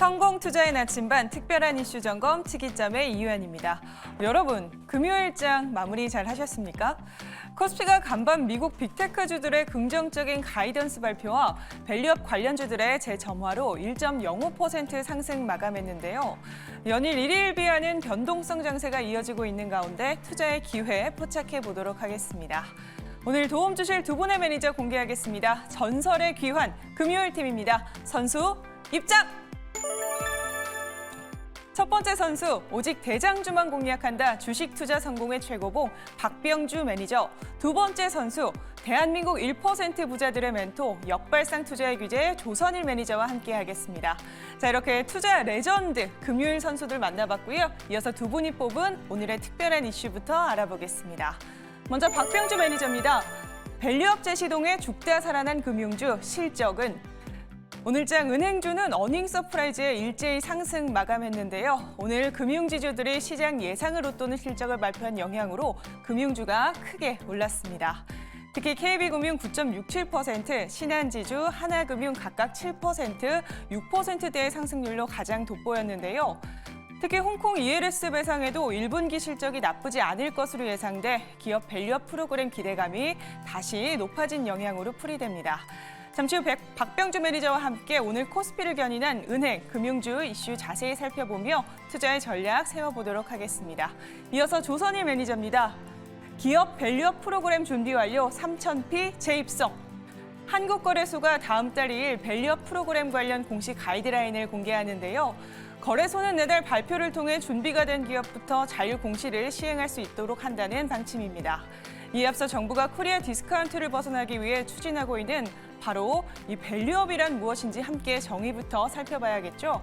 성공 투자의 나침반 특별한 이슈 점검 특이점의 이유연입니다. 여러분, 금요일장 마무리 잘 하셨습니까? 코스피가 간밤 미국 빅테크주들의 긍정적인 가이던스 발표와 밸류업 관련주들의 재점화로 1.05% 상승 마감했는데요. 연일 1일비하는 변동성 장세가 이어지고 있는 가운데 투자의 기회 포착해 보도록 하겠습니다. 오늘 도움 주실 두 분의 매니저 공개하겠습니다. 전설의 귀환 금요일 팀입니다. 선수 입장! 첫 번째 선수, 오직 대장주만 공략한다. 주식 투자 성공의 최고봉 박병주 매니저. 두 번째 선수, 대한민국 1% 부자들의 멘토, 역발상 투자의 규제 조선일 매니저와 함께하겠습니다. 자, 이렇게 투자 레전드 금요일 선수들 만나봤고요. 이어서 두 분이 뽑은 오늘의 특별한 이슈부터 알아보겠습니다. 먼저 박병주 매니저입니다. 밸류업 재시동에 죽다 살아난 금융주 실적은? 오늘장 은행주는 어닝 서프라이즈에 일제히 상승 마감했는데요. 오늘 금융지주들이 시장 예상을 웃도는 실적을 발표한 영향으로 금융주가 크게 올랐습니다. 특히 KB금융 9.67%, 신한지주, 하나금융 각각 7%, 6%대의 상승률로 가장 돋보였는데요. 특히 홍콩 ELS 배상에도 1분기 실적이 나쁘지 않을 것으로 예상돼 기업 밸류업 프로그램 기대감이 다시 높아진 영향으로 풀이됩니다. 잠시 후 박병주 매니저와 함께 오늘 코스피를 견인한 은행, 금융주 이슈 자세히 살펴보며 투자의 전략 세워보도록 하겠습니다. 이어서 조선일 매니저입니다. 기업 밸류업 프로그램 준비 완료 3,000피 재입성. 한국거래소가 다음 달 2일 밸류업 프로그램 관련 공식 가이드라인을 공개하는데요. 거래소는 내달 발표를 통해 준비가 된 기업부터 자율 공시를 시행할 수 있도록 한다는 방침입니다. 이에 앞서 정부가 코리아 디스카운트를 벗어나기 위해 추진하고 있는 바로 이 밸류업이란 무엇인지 함께 정의부터 살펴봐야겠죠.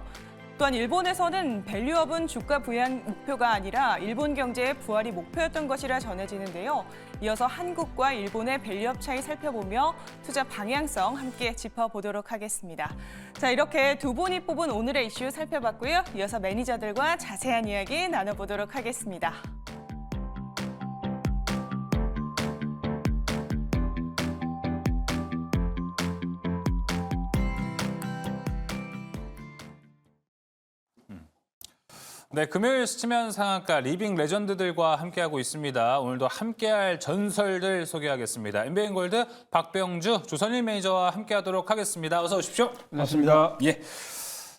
또한 일본에서는 밸류업은 주가 부양 목표가 아니라 일본 경제의 부활이 목표였던 것이라 전해지는데요. 이어서 한국과 일본의 밸류업 차이 살펴보며 투자 방향성 함께 짚어보도록 하겠습니다. 자, 이렇게 두 분이 뽑은 오늘의 이슈 살펴봤고요. 이어서 매니저들과 자세한 이야기 나눠보도록 하겠습니다. 네, 금요일 스치면 상한가 리빙 레전드들과 함께하고 있습니다. 오늘도 함께할 전설들 소개하겠습니다. MBN골드 박병주 조선일 매니저와 함께하도록 하겠습니다. 어서 오십시오. 반갑습니다. 예.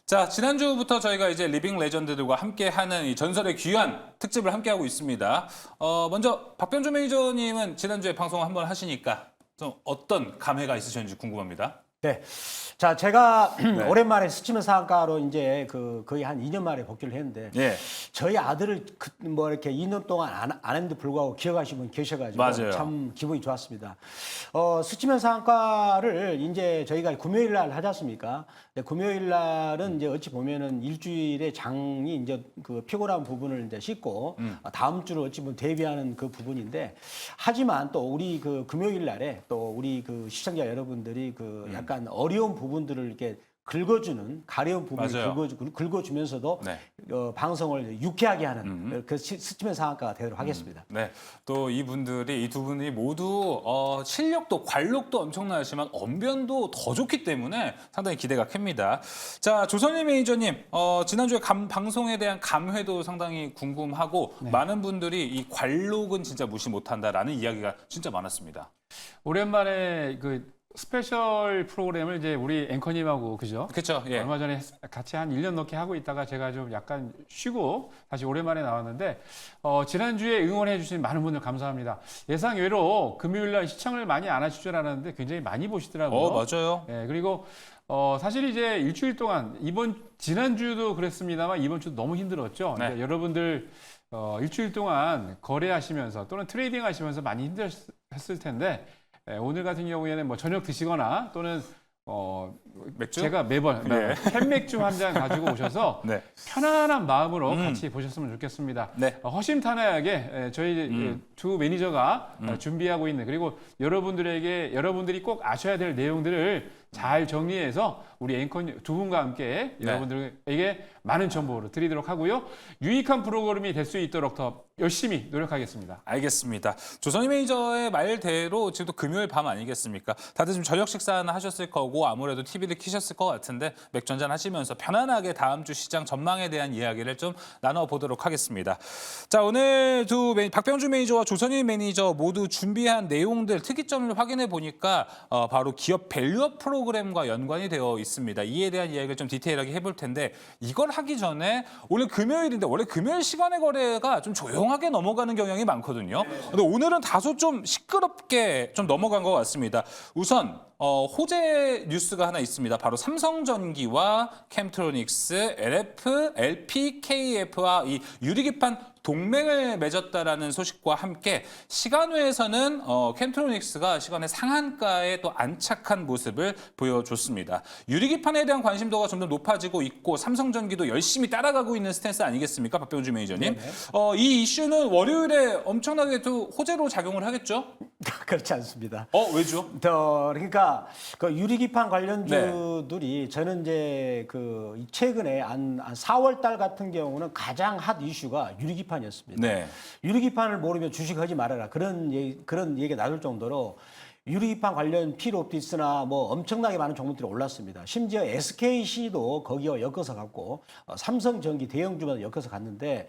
자, 지난주부터 저희가 이제 리빙 레전드들과 함께하는 이 전설의 귀환 특집을 함께하고 있습니다. 먼저 박병주 매니저님은 지난주에 방송 한번 하시니까 좀 어떤 감회가 있으셨는지 궁금합니다. 네. 자, 제가 오랜만에 스치면 상한가로 이제 거의 한 2년 만에 복귀를 했는데 예. 저희 아들을 뭐 이렇게 2년 동안 안 했는데 불구하고 기억하시는 분 계셔가지고 맞아요. 참 기분이 좋았습니다. 스치면 상한가를 이제 저희가 금요일 날 하지 않습니까? 금요일 날은 이제 어찌 보면은 일주일의 장이 이제 그 피곤한 부분을 이제 씻고 다음 주를 어찌 보면 대비하는 그 부분인데 하지만 또 우리 그 금요일 날에 또 우리 그 시청자 여러분들이 그 약간 어려운 부분들을 이렇게 긁어주는 가려운 부분을 긁어주면서도 네. 방송을 유쾌하게 하는 그 스치면 상한가가 되도록 하겠습니다. 네, 또 이분들이 이 두 분이 모두 실력도 관록도 엄청나지만 언변도 더 좋기 때문에 상당히 기대가 큽니다. 자, 조선일 매니저님, 지난주에 방송에 대한 감회도 상당히 궁금하고 네. 많은 분들이 이 관록은 진짜 무시 못한다라는 이야기가 진짜 많았습니다. 오랜만에 그 스페셜 프로그램을 이제 우리 앵커님하고 그죠? 그렇죠. 예. 얼마 전에 같이 한 1년 넘게 하고 있다가 제가 좀 약간 쉬고 다시 오랜만에 나왔는데 지난주에 응원해 주신 많은 분들 감사합니다. 예상외로 금요일 날 시청을 많이 안 하실 줄 알았는데 굉장히 많이 보시더라고요. 맞아요. 예, 그리고 사실 이제 일주일 동안 지난주도 그랬습니다만 이번 주도 너무 힘들었죠. 네. 그러니까 여러분들 일주일 동안 거래하시면서 또는 트레이딩 하시면서 많이 힘드셨을 텐데 오늘 같은 경우에는 뭐 저녁 드시거나 또는 맥주? 제가 매번 네. 캔맥주 한 잔 가지고 오셔서 네. 편안한 마음으로 같이 보셨으면 좋겠습니다. 네. 허심탄회하게 저희 두 매니저가 준비하고 있는 그리고 여러분들이 꼭 아셔야 될 내용들을 잘 정리해서 우리 앵커 두 분과 함께 네. 여러분들에게 많은 정보를 드리도록 하고요. 유익한 프로그램이 될 수 있도록 더 열심히 노력하겠습니다. 알겠습니다. 조선희 매니저의 말대로 지금 또 금요일 밤 아니겠습니까? 다들 지금 저녁 식사는 하셨을 거고 아무래도 TV를 켜셨을 것 같은데 맥주 한잔 하시면서 편안하게 다음 주 시장 전망에 대한 이야기를 좀 나눠보도록 하겠습니다. 자, 오늘 박병주 매니저와 조선희 매니저 모두 준비한 내용들 특이점을 확인해 보니까 바로 기업 밸류업 프로그램과 연관이 되어 있습니다. 이에 대한 이야기를 좀 디테일하게 해볼 텐데 이걸 하기 전에 오늘 금요일인데 원래 금요일 시간의 거래가 좀 조용하게 넘어가는 경향이 많거든요. 근데 오늘은 다소 좀 시끄럽게 좀 넘어간 것 같습니다. 우선 호재 뉴스가 하나 있습니다. 바로 삼성전기와 캠트로닉스, LF, LPKF와 이 유리기판 동맹을 맺었다라는 소식과 함께 시간외에서는 캠트로닉스가 시간의 상한가에 또 안착한 모습을 보여줬습니다. 유리기판에 대한 관심도가 점점 높아지고 있고 삼성전기도 열심히 따라가고 있는 스탠스 아니겠습니까? 박병주 매니저님. 이 이슈는 월요일에 엄청나게 또 호재로 작용을 하겠죠? 그렇지 않습니다. 왜죠? 그러니까 그 유리기판 관련주들이 저는 이제 그 최근에 한 4월 달 같은 경우는 가장 핫 이슈가 유리기판이었습니다. 네. 유리기판을 모르면 주식하지 말아라 그런 얘기가 나올 정도로 유리기판 관련 필오피스나 뭐 엄청나게 많은 종목들이 올랐습니다. 심지어 SKC도 거기와 엮어서 갔고 삼성전기 대형주마다 엮어서 갔는데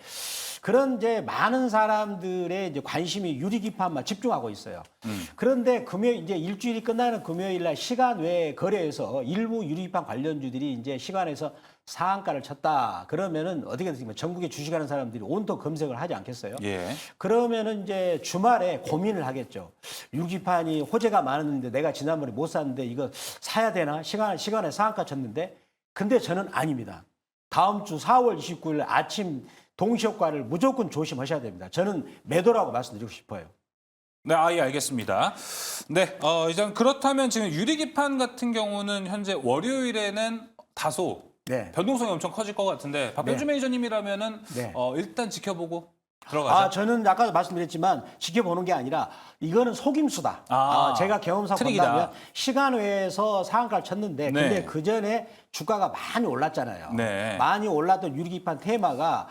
그런 이제 많은 사람들의 이제 관심이 유리기판만 집중하고 있어요. 그런데 금요일 이제 일주일이 끝나는 금요일 날 시간 외 거래에서 일부 유리기판 관련주들이 이제 시간에서 상한가를 쳤다. 그러면은 어떻게 됐습니까? 전국에 주식하는 사람들이 온통 검색을 하지 않겠어요? 예. 그러면은 이제 주말에 고민을 하겠죠. 유리기판이 호재가 많았는데 내가 지난번에 못 샀는데 이거 사야 되나? 시간에 상한가 쳤는데. 근데 저는 아닙니다. 다음 주 4월 29일 아침 동시효과를 무조건 조심하셔야 됩니다. 저는 매도라고 말씀드리고 싶어요. 네, 예, 알겠습니다. 네, 이제 그렇다면 지금 유리기판 같은 경우는 현재 월요일에는 다소 네. 변동성이 엄청 커질 것 같은데 박병주 네. 매니저님이라면은 네. 일단 지켜보고 들어가자. 저는 아까도 말씀드렸지만 지켜보는 게 아니라 이거는 속임수다. 제가 경험상 트릭이다. 본다면 시간 외에서 상한가를 쳤는데 네. 근데 그 전에 주가가 많이 올랐잖아요. 네. 많이 올랐던 유리기판 테마가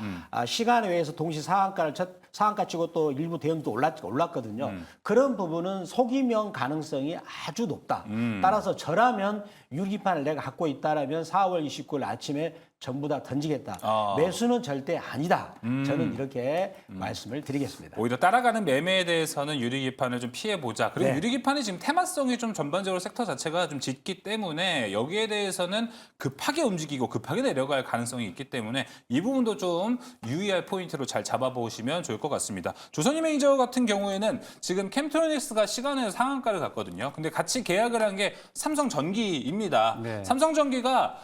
시간 외에서 동시 상한가 치고 또 일부 대형도 올랐거든요. 그런 부분은 속임형 가능성이 아주 높다. 따라서 저라면 유리기판을 내가 갖고 있다라면 4월 29일 아침에 전부 다 던지겠다. 매수는 절대 아니다. 저는 이렇게 말씀을 드리겠습니다. 오히려 따라가는 매매에 대해서는 유리기판을 좀 피해보자. 그리고 네. 유리기판이 지금 테마성이 좀 전반적으로 섹터 자체가 좀 짙기 때문에 여기에 대해서는 급하게 움직이고 급하게 내려갈 가능성이 있기 때문에 이 부분도 좀 유의할 포인트로 잘 잡아보시면 좋을 것 같습니다. 조선희 매니저 같은 경우에는 지금 캠트로닉스가 시간에 상한가를 갔거든요. 근데 같이 계약을 한 게 삼성전기입니다. 네. 삼성전기가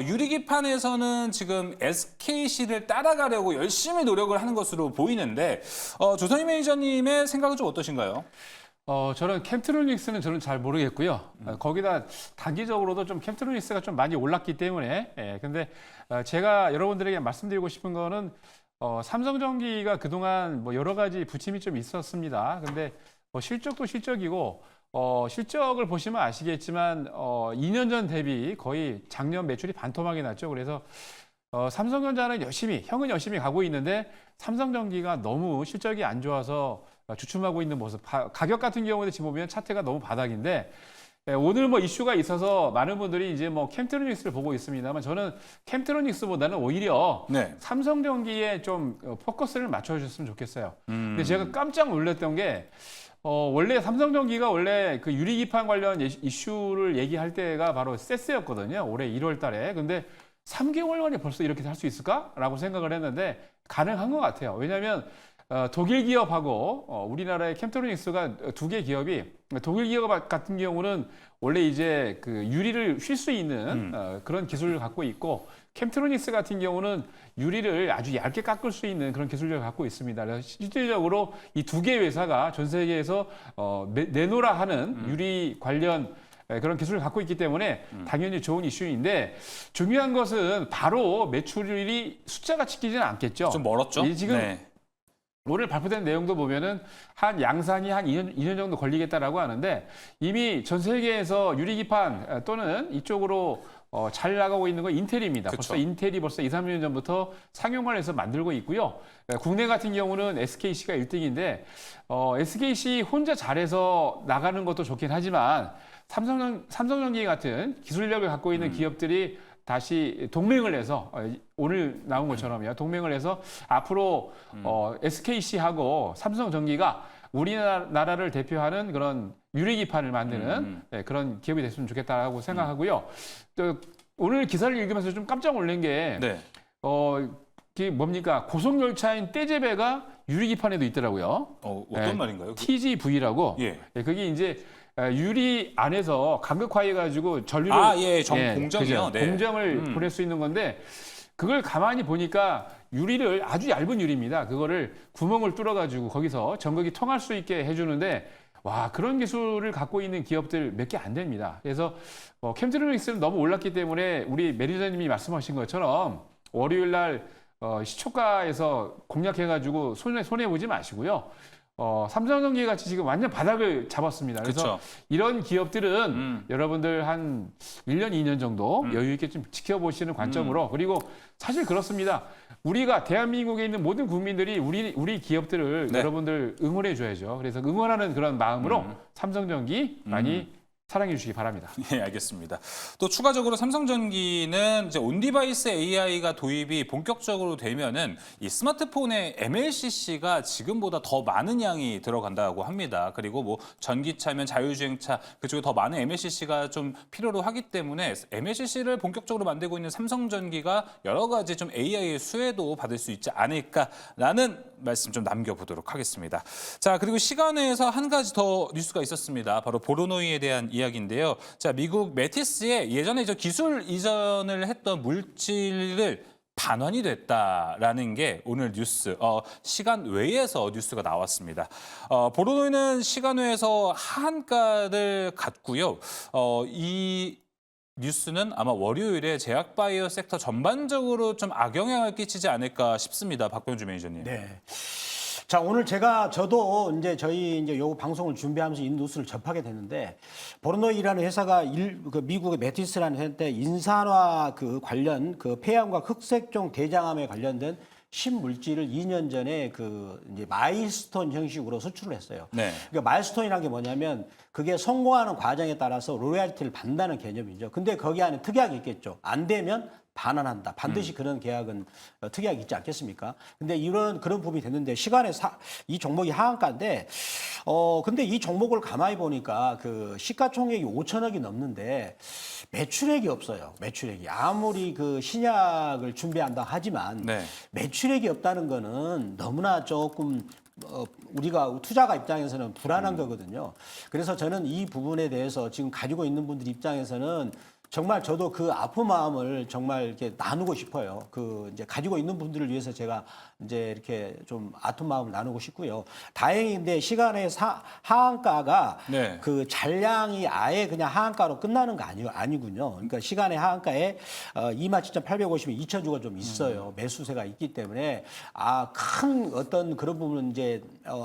유리기판에서는 지금 SKC를 따라가려고 열심히 노력을 하는 것으로 보이는데 조선희 매니저님의 생각은 좀 어떠신가요? 저는 캠트로닉스는 저는 잘 모르겠고요. 거기다 단기적으로도 좀 캠트로닉스가 좀 많이 올랐기 때문에 근데 제가 여러분들에게 말씀드리고 싶은 거는 삼성전기가 그동안 뭐 여러 가지 부침이 좀 있었습니다. 근데 실적도 실적이고 실적을 보시면 아시겠지만 2년 전 대비 거의 작년 매출이 반토막이 났죠. 그래서 삼성전자는 형은 열심히 가고 있는데 삼성전기가 너무 실적이 안 좋아서 주춤하고 있는 모습. 가격 같은 경우에 지금 보면 차트가 너무 바닥인데 오늘 뭐 이슈가 있어서 많은 분들이 이제 뭐 캠트로닉스를 보고 있습니다만 저는 캠트로닉스보다는 오히려 네. 삼성전기에 좀 포커스를 맞춰주셨으면 좋겠어요. 근데 제가 깜짝 놀랐던 게 원래 삼성전기가 원래 그 유리기판 관련 이슈를 얘기할 때가 바로 세스였거든요. 올해 1월 달에. 근데 3개월 만에 벌써 이렇게 할 수 있을까라고 생각을 했는데 가능한 것 같아요. 왜냐하면 독일 기업하고 우리나라의 캠트로닉스가 두 개 기업이 독일 기업 같은 경우는 원래 이제 그 유리를 휠 수 있는 그런 기술을 갖고 있고 캠트로닉스 같은 경우는 유리를 아주 얇게 깎을 수 있는 그런 기술을 갖고 있습니다. 그래서 실질적으로 이 두 개 회사가 전 세계에서 내노라 하는 유리 관련 그런 기술을 갖고 있기 때문에 당연히 좋은 이슈인데 중요한 것은 바로 매출이 숫자가 찍히지는 않겠죠. 좀 멀었죠? 지금 네. 오늘 발표된 내용도 보면은 한 양산이 한 2년 정도 걸리겠다라고 하는데 이미 전 세계에서 유리기판 또는 이쪽으로 잘 나가고 있는 건 인텔입니다. 그쵸. 벌써 인텔이 벌써 2, 3년 전부터 상용화를 해서 만들고 있고요. 국내 같은 경우는 SKC가 1등인데 SKC 혼자 잘해서 나가는 것도 좋긴 하지만 삼성전기 같은 기술력을 갖고 있는 기업들이 다시 동맹을 해서 오늘 나온 것처럼요. 동맹을 해서 앞으로 SKC하고 삼성전기가 우리나라를 대표하는 그런 유리기판을 만드는 그런 기업이 됐으면 좋겠다라고 생각하고요. 또 오늘 기사를 읽으면서 좀 깜짝 놀란 게 네. 그게 뭡니까? 고속열차인 떼제베가 유리기판에도 있더라고요. 어떤 말인가요? TGV라고. 예. 그게 이제 유리 안에서 간극화해가지고 전류를 예, 공정이요. 그죠? 네. 공정을 보낼 수 있는 건데 그걸 가만히 보니까 유리를 아주 얇은 유리입니다. 그거를 구멍을 뚫어가지고 거기서 전극이 통할 수 있게 해주는데 와 그런 기술을 갖고 있는 기업들 몇 개 안 됩니다. 그래서 캠트로닉스는 너무 올랐기 때문에 우리 매니저님이 말씀하신 것처럼 월요일 날 시초가에서 공략해가지고 손해 보지 마시고요. 삼성전기 같이 지금 완전 바닥을 잡았습니다. 그래서 그쵸. 이런 기업들은 여러분들 한 1년, 2년 정도 여유 있게 좀 지켜보시는 관점으로 그리고 사실 그렇습니다. 우리가 대한민국에 있는 모든 국민들이 우리 기업들을 네. 여러분들 응원해 줘야죠. 그래서 응원하는 그런 마음으로 삼성전기 많이 사랑해 주시기 바랍니다. 예, 알겠습니다. 또 추가적으로 삼성전기는 이제 온디바이스 AI가 도입이 본격적으로 되면은 이 스마트폰의 MLCC가 지금보다 더 많은 양이 들어간다고 합니다. 그리고 뭐 전기차면 자율주행차 그쪽에 더 많은 MLCC가 좀 필요로 하기 때문에 MLCC를 본격적으로 만들고 있는 삼성전기가 여러 가지 좀 AI의 수혜도 받을 수 있지 않을까라는 말씀 좀 남겨보도록 하겠습니다. 자, 그리고 시간회에서 한 가지 더 뉴스가 있었습니다. 바로 보로노이에 대한 이야기인데요. 자, 미국 메티스에 예전에 저 기술 이전을 했던 물질을 반환이 됐다라는 게 오늘 뉴스, 시간 외에서 뉴스가 나왔습니다. 보로노이는 시간외에서 하한가를 갖고요. 이 뉴스는 아마 월요일에 제약바이오 섹터 전반적으로 좀 악영향을 끼치지 않을까 싶습니다. 박병주 매니저님. 네. 자, 오늘 저도 이제 저희 이제 요 방송을 준비하면서 이 뉴스를 접하게 됐는데, 보르노이라는 회사가 그 미국의 메티스라는 회사인데 인산화 그 관련 그 폐암과 흑색종 대장암에 관련된 신물질을 2년 전에 그 이제 마일스톤 형식으로 수출을 했어요. 네. 그러니까 마일스톤이라는 게 뭐냐면 그게 성공하는 과정에 따라서 로열티를 받는다는 개념이죠. 근데 거기 안에 특약이 있겠죠. 안 되면 반환한다. 반드시 그런 계약은 특약이 있지 않겠습니까? 근데 그런 부분이 됐는데 시간에 이 종목이 하한가인데 근데 이 종목을 가만히 보니까 그 시가총액이 5천억이 넘는데 매출액이 없어요. 매출액이 아무리 그 신약을 준비한다 하지만 네. 매출액이 없다는 거는 너무나 조금 우리가 투자가 입장에서는 불안한 거거든요. 그래서 저는 이 부분에 대해서 지금 가지고 있는 분들 입장에서는 정말 저도 그 아픈 마음을 정말 이렇게 나누고 싶어요. 그 이제 가지고 있는 분들을 위해서 제가 이제 이렇게 좀 아픈 마음을 나누고 싶고요. 다행인데 시간의 하한가가 네. 그 잔량이 아예 그냥 하한가로 끝나는 거 아니군요. 그러니까 시간의 하한가에 27,850원, 2천 주가 좀 있어요. 매수세가 있기 때문에 큰 어떤 그런 부분은 이제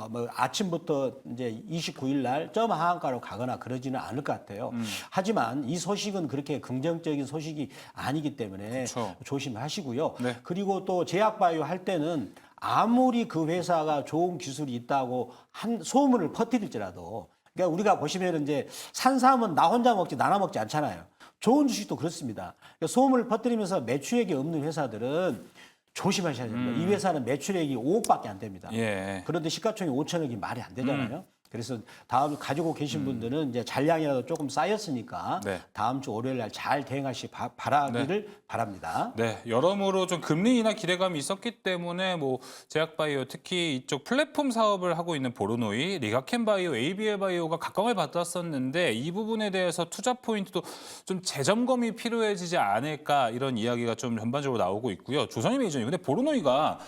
뭐 아침부터 이제 29일 날 점 하한가로 가거나 그러지는 않을 것 같아요. 하지만 이 소식은 그렇게 긍정적인 소식이 아니기 때문에 그쵸. 조심하시고요. 네. 그리고 또 제약바이오 할 때는 아무리 그 회사가 좋은 기술이 있다고 한 소문을 퍼뜨릴지라도 그러니까 우리가 보시면 이제 산삼은 나 혼자 먹지 나눠 먹지 않잖아요. 좋은 주식도 그렇습니다. 그러니까 소문을 퍼뜨리면서 매출액이 없는 회사들은 조심하셔야 됩니다. 이 회사는 매출액이 5억밖에 안 됩니다. 예. 그런데 시가총액 5천억이 말이 안 되잖아요. 그래서 다음 가지고 계신 분들은 이제 잔량이라도 조금 쌓였으니까 네. 다음 주 월요일 날 잘 대응하시 바라기를 바랍니다. 네, 여러모로 좀 금리 인하 기대감이 있었기 때문에 뭐 제약바이오 특히 이쪽 플랫폼 사업을 하고 있는 보르노이, 리가켄바이오, ABL 바이오가 각광을 받았었는데 이 부분에 대해서 투자 포인트도 좀 재점검이 필요해지지 않을까 이런 이야기가 좀 전반적으로 나오고 있고요. 조선희 매니저님, 근데 보르노이가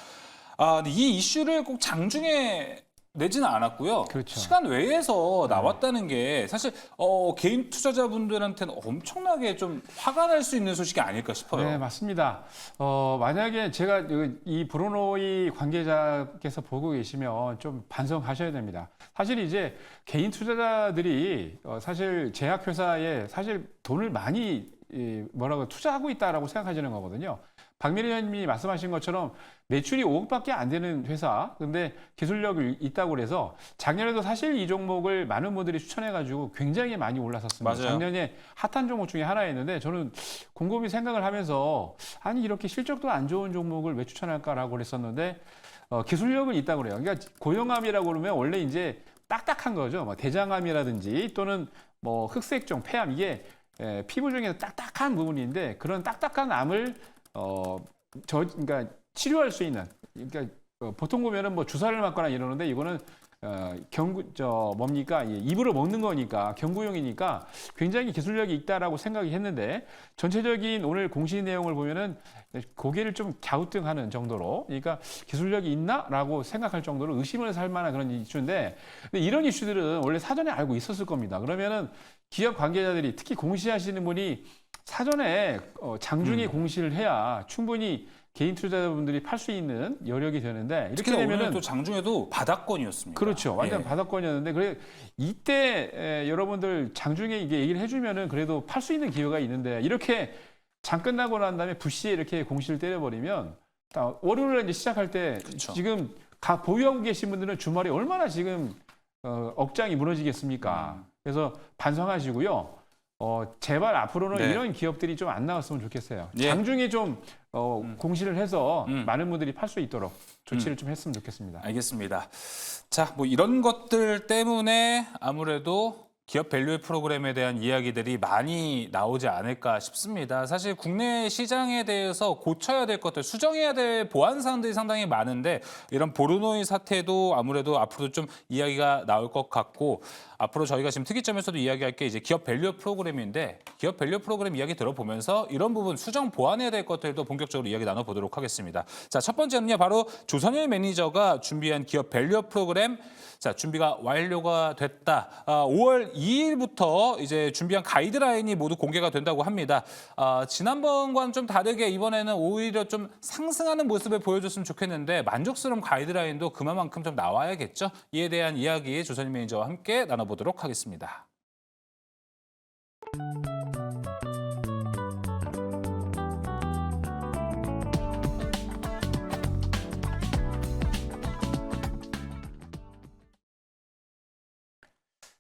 근데 이 이슈를 꼭 장중에 내지는 않았고요. 그렇죠. 시간 외에서 나왔다는 게 사실 개인 투자자분들한테는 엄청나게 좀 화가 날 수 있는 소식이 아닐까 싶어요. 네, 맞습니다. 만약에 제가 이 브루노이 관계자께서 보고 계시면 좀 반성하셔야 됩니다. 사실 이제 개인 투자자들이 사실 제약회사에 사실 돈을 많이 투자하고 있다라고 생각하시는 거거든요. 박미래 의원님이 말씀하신 것처럼 매출이 5억밖에 안 되는 회사, 근데 기술력이 있다고 그래서 작년에도 사실 이 종목을 많은 분들이 추천해가지고 굉장히 많이 올랐었습니다. 맞아요. 작년에 핫한 종목 중에 하나였는데 저는 곰곰이 생각을 하면서 아니 이렇게 실적도 안 좋은 종목을 왜 추천할까라고 그랬었는데 기술력은 있다고 그래요. 그러니까 고형암이라고 그러면 원래 이제 딱딱한 거죠. 뭐 대장암이라든지 또는 뭐 흑색종, 폐암 이게 피부 중에서 딱딱한 부분인데 그런 딱딱한 암을 그러니까 치료할 수 있는, 그러니까 보통 보면은 뭐 주사를 맞거나 이러는데 이거는 뭡니까? 입으로 먹는 거니까 경구용이니까 굉장히 기술력이 있다라고 생각이 했는데 전체적인 오늘 공시 내용을 보면은 고개를 좀 갸우뚱하는 정도로, 그러니까 기술력이 있나라고 생각할 정도로 의심을 살 만한 그런 이슈인데, 근데 이런 이슈들은 원래 사전에 알고 있었을 겁니다. 그러면은 기업 관계자들이 특히 공시하시는 분이 사전에 장중에 공시를 해야 충분히 개인 투자자분들이 팔 수 있는 여력이 되는데, 이렇게 특히 되면은 오늘 또 장중에도 바닥권이었습니다. 그렇죠. 완전 예. 바닥권이었는데, 그래 이때 여러분들 장중에 이게 얘기를 해주면은 그래도 팔 수 있는 기회가 있는데, 이렇게 장 끝나고 난 다음에 부시에 이렇게 공시를 때려버리면 월요일에 이제 시작할 때 그렇죠. 지금 보유하고 계신 분들은 주말에 얼마나 지금 억장이 무너지겠습니까? 그래서 반성하시고요. 제발 앞으로는 네. 이런 기업들이 좀 안 나왔으면 좋겠어요. 예. 장중에 좀 공시를 해서 많은 분들이 팔 수 있도록 조치를 좀 했으면 좋겠습니다. 알겠습니다. 자, 뭐 이런 것들 때문에 아무래도 기업 밸류의 프로그램에 대한 이야기들이 많이 나오지 않을까 싶습니다. 사실 국내 시장에 대해서 고쳐야 될 것들, 수정해야 될 보완 사항들이 상당히 많은데 이런 보르노이 사태도 아무래도 앞으로 좀 이야기가 나올 것 같고, 앞으로 저희가 지금 특이점에서도 이야기할 게 이제 기업 밸류 프로그램인데, 기업 밸류 프로그램 이야기 들어보면서 이런 부분 수정 보완해야 될 것들도 본격적으로 이야기 나눠보도록 하겠습니다. 자, 첫 번째는요, 바로 조선일 매니저가 준비한 기업 밸류 프로그램, 자, 준비가 완료가 됐다. 5월 2일부터 이제 준비한 가이드라인이 모두 공개가 된다고 합니다. 지난번과는 좀 다르게 이번에는 오히려 좀 상승하는 모습을 보여줬으면 좋겠는데 만족스러운 가이드라인도 그만큼 좀 나와야겠죠. 이에 대한 이야기 조선일 매니저와 함께 나눠보도록 하겠습니다.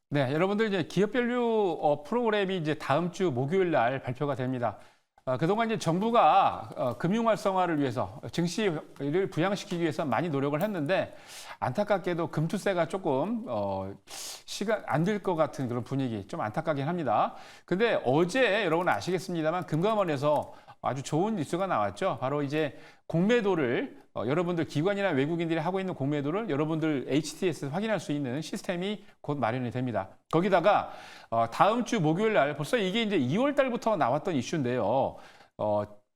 네, 여러분들 이제 기업 밸류 프로그램이 이제 다음 주 목요일 날 발표가 됩니다. 그동안 이제 정부가 금융 활성화를 위해서 증시를 부양시키기 위해서 많이 노력을 했는데, 안타깝게도 금투세가 조금 시간 안 될 것 같은 그런 분위기, 좀 안타깝긴 합니다. 근데 어제 여러분 아시겠습니다만 금감원에서 아주 좋은 뉴스가 나왔죠. 바로 이제 공매도를 여러분들 기관이나 외국인들이 하고 있는 공매도를 여러분들 HTS에서 확인할 수 있는 시스템이 곧 마련이 됩니다. 거기다가 다음 주 목요일 날, 벌써 이게 이제 2월 달부터 나왔던 이슈인데요.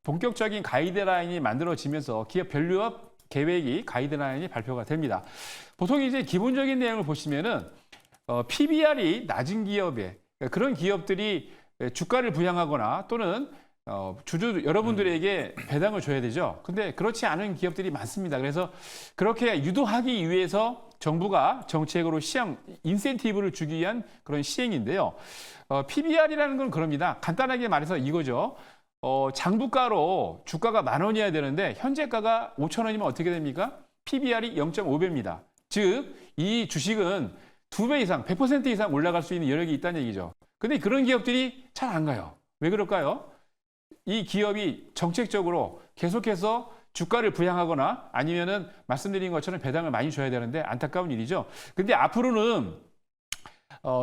본격적인 가이드라인이 만들어지면서 기업 밸류업 계획이 가이드라인이 발표가 됩니다. 보통 이제 기본적인 내용을 보시면은 PBR이 낮은 기업에, 그런 기업들이 주가를 부양하거나 또는 여러분들에게 배당을 줘야 되죠. 근데 그렇지 않은 기업들이 많습니다. 그래서 그렇게 유도하기 위해서 정부가 정책으로 인센티브를 주기 위한 그런 시행인데요. PBR이라는 건 그럽니다. 간단하게 말해서 이거죠. 장부가로 주가가 10,000원이어야 되는데 현재가가 5,000원이면 어떻게 됩니까? PBR이 0.5배입니다. 즉, 이 주식은 2배 이상, 100% 이상 올라갈 수 있는 여력이 있다는 얘기죠. 근데 그런 기업들이 잘 안 가요. 왜 그럴까요? 이 기업이 정책적으로 계속해서 주가를 부양하거나 아니면은 말씀드린 것처럼 배당을 많이 줘야 되는데 안타까운 일이죠. 근데 앞으로는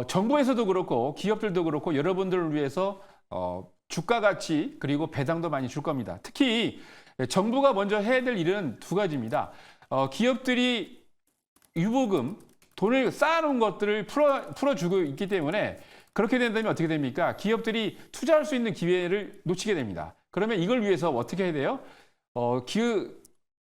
정부에서도 그렇고 기업들도 그렇고 여러분들을 위해서 주가 가치 그리고 배당도 많이 줄 겁니다. 특히 정부가 먼저 해야 될 일은 두 가지입니다. 기업들이 유보금, 돈을 쌓아놓은 것들을 풀어주고 있기 때문에 그렇게 된다면 어떻게 됩니까? 기업들이 투자할 수 있는 기회를 놓치게 됩니다. 그러면 이걸 위해서 어떻게 해야 돼요?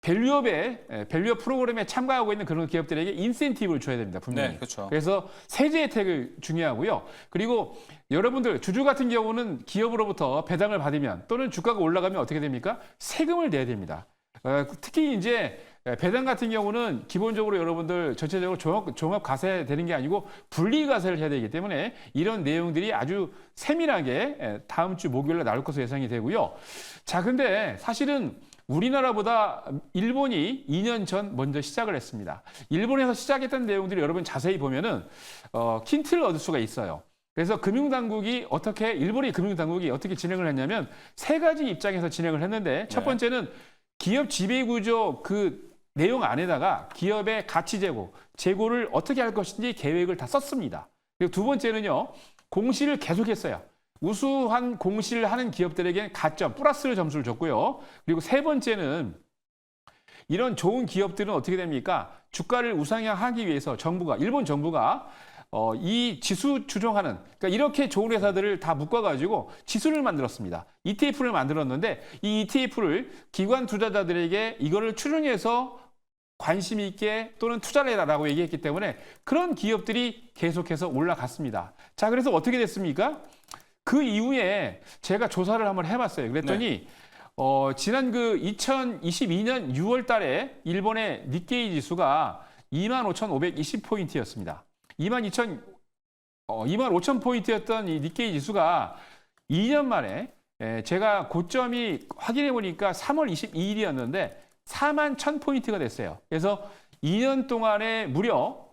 밸류업 프로그램에 참가하고 있는 그런 기업들에게 인센티브를 줘야 됩니다. 분명히. 네, 그렇죠. 그래서 세제 혜택을 중요하고요. 그리고 여러분들 주주 같은 경우는 기업으로부터 배당을 받으면 또는 주가가 올라가면 어떻게 됩니까? 세금을 내야 됩니다. 특히 이제 배당 같은 경우는 기본적으로 여러분들 전체적으로 종합 과세 되는 게 아니고 분리 과세를 해야 되기 때문에 이런 내용들이 아주 세밀하게 다음 주 목요일에 나올 것으로 예상이 되고요. 자, 근데 사실은 우리나라보다 일본이 2년 전 먼저 시작을 했습니다. 일본에서 시작했던 내용들이 여러분 자세히 보면은 힌트를 얻을 수가 있어요. 그래서 일본의 금융당국이 어떻게 진행을 했냐면 세 가지 입장에서 진행을 했는데 첫 번째는 기업 지배구조 그 내용 안에다가 기업의 가치 재고를 어떻게 할 것인지 계획을 다 썼습니다. 그리고 두 번째는요, 공시를 계속했어요. 우수한 공시를 하는 기업들에게는 가점, 플러스를 점수를 줬고요. 그리고 세 번째는 이런 좋은 기업들은 어떻게 됩니까? 주가를 우상향하기 위해서 일본 정부가 이 지수 추종하는, 그러니까 이렇게 좋은 회사들을 다 묶어가지고 지수를 만들었습니다. ETF를 만들었는데 이 ETF를 기관 투자자들에게 이거를 추종해서 관심 있게 또는 투자를 해라라고 얘기했기 때문에 그런 기업들이 계속해서 올라갔습니다. 자, 그래서 어떻게 됐습니까? 그 이후에 제가 조사를 한번 해봤어요. 그랬더니 지난 2022년 6월 달에 일본의 니케이 지수가 25,520포인트였습니다. 25,000포인트였던 이 니케이 지수가 2년 만에 제가 고점이 확인해 보니까 3월 22일이었는데 41,000포인트가 됐어요. 그래서 2년 동안에 무려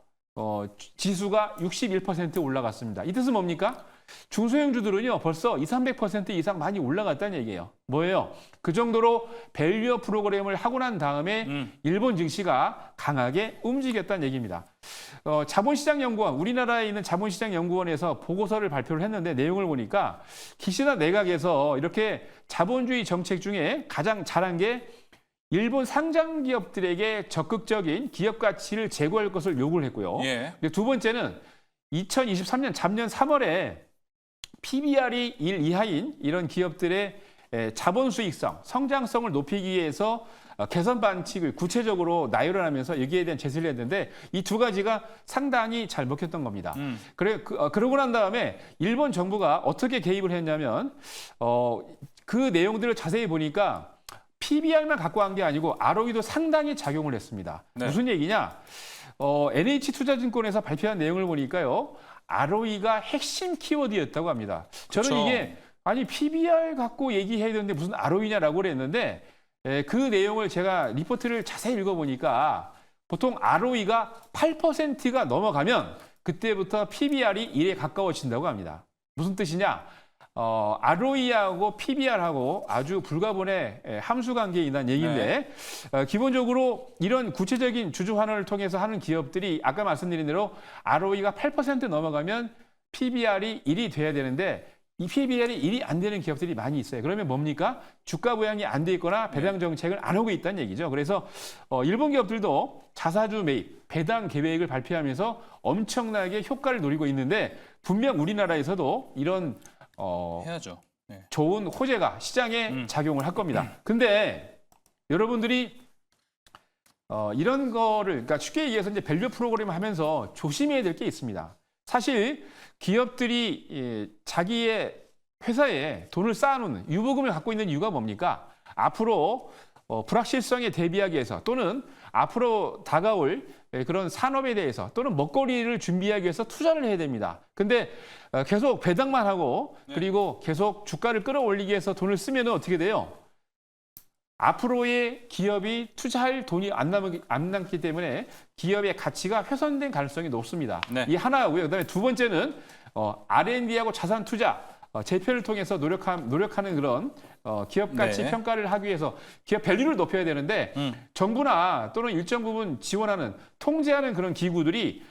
지수가 61% 올라갔습니다. 이 뜻은 뭡니까? 중소형주들은요 벌써 200~300% 이상 많이 올라갔다는 얘기예요. 뭐예요? 그 정도로 밸류업 프로그램을 하고 난 다음에 일본 증시가 강하게 움직였다는 얘기입니다. 자본시장연구원, 우리나라에 있는 자본시장연구원에서 보고서를 발표를 했는데 내용을 보니까 기시다 내각에서 이렇게 자본주의 정책 중에 가장 잘한 게 일본 상장 기업들에게 적극적인 기업 가치를 제고할 것을 요구를 했고요. 예. 두 번째는 2023년 작년 3월에 PBR이 1 이하인 이런 기업들의 자본 수익성, 성장성을 높이기 위해서 개선 방식을 구체적으로 나열을 하면서 여기에 대한 제시를 했는데 이 두 가지가 상당히 잘 먹혔던 겁니다. 그러고 난 다음에 일본 정부가 어떻게 개입을 했냐면 그 내용들을 자세히 보니까 PBR만 갖고 간 게 아니고 ROE도 상당히 작용을 했습니다. 네. 무슨 얘기냐? NH투자증권에서 발표한 내용을 보니까요. ROE가 핵심 키워드였다고 합니다. 저는 그쵸. 이게 아니 PBR 갖고 얘기해야 되는데 무슨 ROE냐라고 그랬는데 그 내용을 제가 리포트를 자세히 읽어보니까 보통 ROE가 8%가 넘어가면 그때부터 PBR이 1에 가까워진다고 합니다. 무슨 뜻이냐? ROE하고 PBR하고 아주 불가분의 함수 관계에 있는 얘기인데 기본적으로 이런 구체적인 주주 환원을 통해서 하는 기업들이 아까 말씀드린 대로 ROE가 8% 넘어가면 PBR이 1이 돼야 되는데 이 PBR이 1이 안 되는 기업들이 많이 있어요. 그러면 뭡니까? 주가 부양이 안 돼 있거나 배당 정책을 안 하고 있다는 얘기죠. 그래서 일본 기업들도 자사주 매입, 배당 계획을 발표하면서 엄청나게 효과를 노리고 있는데 분명 우리나라에서도 이런 해야죠. 네. 좋은 호재가 시장에 작용을 할 겁니다. 근데 여러분들이 이런 거를 그러니까 쉽게 얘기해서 이제 밸류 프로그램을 하면서 조심해야 될 게 있습니다. 사실 기업들이 자기의 회사에 돈을 쌓아놓는 유보금을 갖고 있는 이유가 뭡니까? 앞으로 불확실성에 대비하기 위해서 또는 앞으로 다가올 그런 산업에 대해서 또는 먹거리를 준비하기 위해서 투자를 해야 됩니다. 근데 계속 배당만 하고 그리고 계속 주가를 끌어올리기 위해서 돈을 쓰면 어떻게 돼요? 앞으로의 기업이 투자할 돈이 안 남기 때문에 기업의 가치가 훼손된 가능성이 높습니다. 네. 이 하나고요. 그다음에 두 번째는 R&D하고 자산 투자 재표를 통해서 노력하는 그런 기업 가치 네. 평가를 하기 위해서 기업 밸류를 높여야 되는데 정부나 또는 일정 부분 지원하는 통제하는 그런 기구들이